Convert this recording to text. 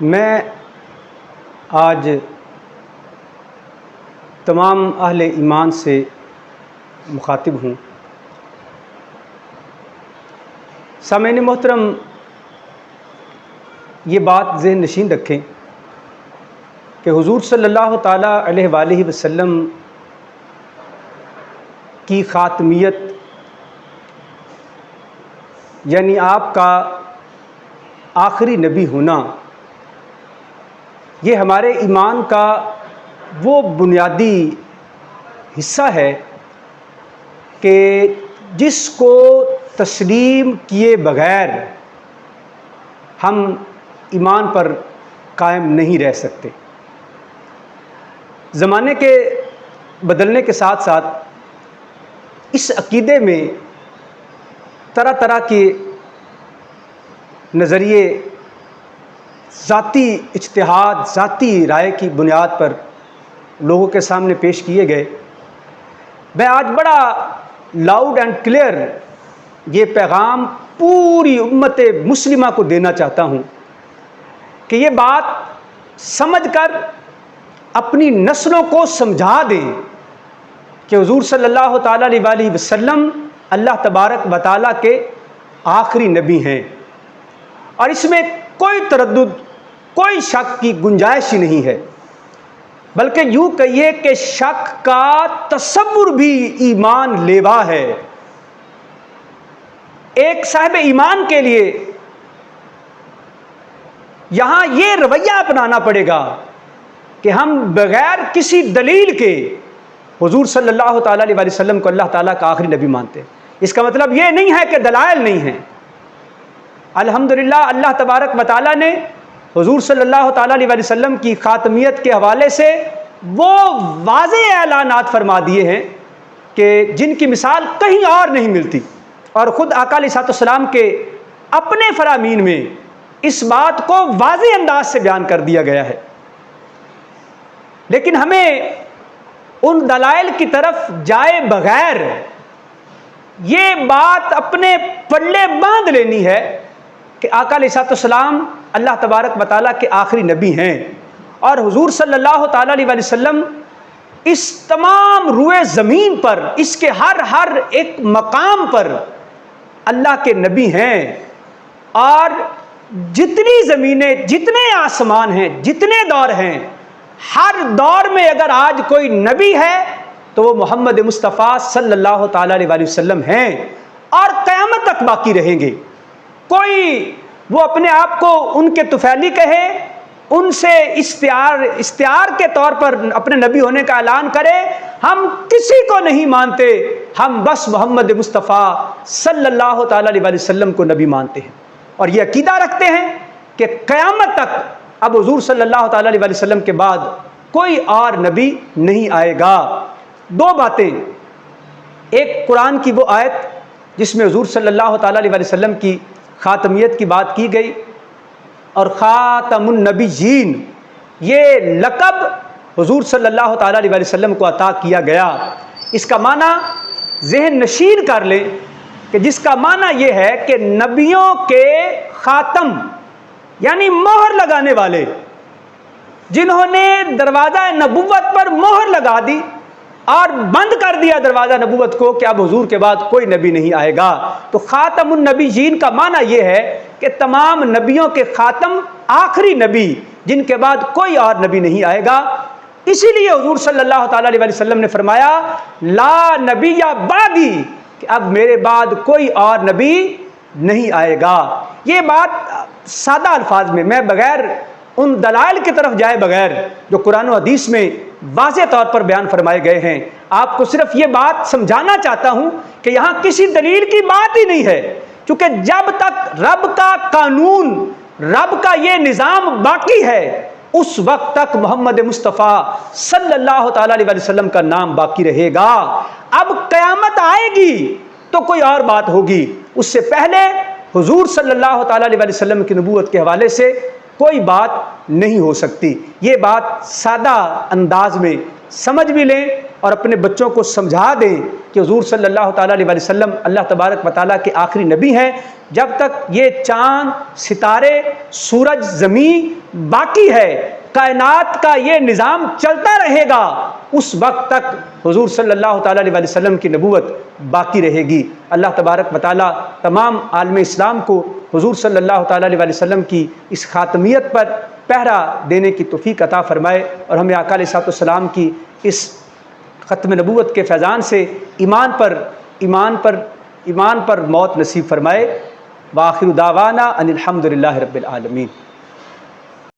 میں آج تمام اہل ایمان سے مخاطب ہوں۔ سامعین محترم، یہ بات ذہن نشین رکھیں کہ حضور صلی اللہ تعالیٰ علیہ وآلہ وسلم کی خاتمیت یعنی آپ کا آخری نبی ہونا، یہ ہمارے ایمان کا وہ بنیادی حصہ ہے کہ جس کو تسلیم کیے بغیر ہم ایمان پر قائم نہیں رہ سکتے۔ زمانے کے بدلنے کے ساتھ ساتھ اس عقیدے میں طرح طرح کے نظریے، ذاتی اجتہاد، ذاتی رائے کی بنیاد پر لوگوں کے سامنے پیش کیے گئے۔ میں آج بڑا لاؤڈ اینڈ کلیئر یہ پیغام پوری امت مسلمہ کو دینا چاہتا ہوں کہ یہ بات سمجھ کر اپنی نسلوں کو سمجھا دیں کہ حضور صلی اللہ تعالیٰ علیہ وآلہ وسلم اللہ تبارک و تعالیٰ کے آخری نبی ہیں، اور اس میں کوئی تردد، کوئی شک کی گنجائش ہی نہیں ہے، بلکہ یوں کہیے کہ شک کا تصور بھی ایمان لیوا ہے۔ ایک صاحب ایمان کے لیے یہاں یہ رویہ اپنانا پڑے گا کہ ہم بغیر کسی دلیل کے حضور صلی اللہ تعالیٰ علیہ وسلم کو اللہ تعالیٰ کا آخری نبی مانتے ہیں۔ اس کا مطلب یہ نہیں ہے کہ دلائل نہیں ہیں۔ الحمدللہ اللہ تبارک و تعالیٰ نے حضور صلی اللہ تعالیٰ علیہ وسلم کی خاتمیت کے حوالے سے وہ واضح اعلانات فرما دیے ہیں کہ جن کی مثال کہیں اور نہیں ملتی، اور خود آقا علیہ السلام کے اپنے فرامین میں اس بات کو واضح انداز سے بیان کر دیا گیا ہے۔ لیکن ہمیں ان دلائل کی طرف جائے بغیر یہ بات اپنے پلے باندھ لینی ہے کہ آقا علیہ السلام اللہ تبارک و تعالیٰ کے آخری نبی ہیں، اور حضور صلی اللہ تعالیٰ علیہ وسلم اس تمام روئے زمین پر، اس کے ہر ایک مقام پر اللہ کے نبی ہیں، اور جتنی زمینیں، جتنے آسمان ہیں، جتنے دور ہیں، ہر دور میں اگر آج کوئی نبی ہے تو وہ محمد مصطفیٰ صلی اللہ تعالیٰ علیہ وسلم ہیں، اور قیامت تک باقی رہیں گے۔ کوئی وہ اپنے آپ کو ان کے طفیلی کہے، ان سے استعار کے طور پر اپنے نبی ہونے کا اعلان کرے، ہم کسی کو نہیں مانتے، ہم بس محمد مصطفیٰ صلی اللہ تعالیٰ علیہ وسلم کو نبی مانتے ہیں، اور یہ عقیدہ رکھتے ہیں کہ قیامت تک اب حضور صلی اللہ تعالیٰ علیہ وسلم کے بعد کوئی اور نبی نہیں آئے گا۔ دو باتیں، ایک قرآن کی وہ آیت جس میں حضور صلی اللہ تعالیٰ علیہ وسلم کی خاتمیت کی بات کی گئی، اور خاتم النبیین یہ لقب حضور صلی اللہ تعالیٰ علیہ وسلم کو عطا کیا گیا۔ اس کا معنی ذہن نشین کر لیں کہ جس کا معنی یہ ہے کہ نبیوں کے خاتم یعنی مہر لگانے والے، جنہوں نے دروازہ نبوت پر مہر لگا دی اور بند کر دیا دروازہ نبوت کو کہ اب حضور کے بعد کوئی نبی نہیں آئے گا۔ تو خاتم النبیین کا معنی یہ ہے کہ تمام نبیوں کے خاتم، آخری نبی جن کے بعد کوئی اور نبی نہیں آئے گا۔ اسی لیے حضور صلی اللہ تعالیٰ علیہ وسلم نے فرمایا لا نبی بعدی، کہ اب میرے بعد کوئی اور نبی نہیں آئے گا۔ یہ بات سادہ الفاظ میں بغیر ان دلائل کی طرف جائے بغیر جو قرآن و حدیث میں واضح طور پر بیان فرمائے گئے ہیں، آپ کو صرف یہ بات سمجھانا چاہتا ہوں کہ یہاں کسی دلیل کی بات ہی نہیں ہے، کیونکہ جب تک رب کا قانون، رب کا یہ نظام باقی ہے، اس وقت تک محمد مصطفیٰ صلی اللہ تعالیٰ علیہ وسلم کا نام باقی رہے گا۔ اب قیامت آئے گی تو کوئی اور بات ہوگی، اس سے پہلے حضور صلی اللہ تعالیٰ علیہ وسلم کی نبوت کے حوالے سے کوئی بات نہیں ہو سکتی۔ یہ بات سادہ انداز میں، سمجھ بھی لیں اور اپنے بچوں کو سمجھا دیں کہ حضور صلی اللہ تعالیٰ علیہ وسلم اللہ تبارک و تعالیٰ کے آخری نبی ہیں. جب تک یہ چاند، ستارے، سورج، زمین باقی ہے، کائنات کا یہ نظام چلتا رہے گا، اس وقت تک حضور صلی اللہ تعالیٰ علیہ وسلم کی نبوت باقی رہے گی. اللہ تبارک و تعالیٰ تمام عالم اسلام کو حضور صلی اللہ تعالیٰ علیہ وسلم کی اس خاتمیت پر پہرا دینے کی توفیق عطا فرمائے، اور ہمیں آقا علیہ السلام کی اس ختم نبوت کے فیضان سے ایمان پر موت نصیب فرمائے. وآخر دعوانا ان الحمد للہ رب العالمین.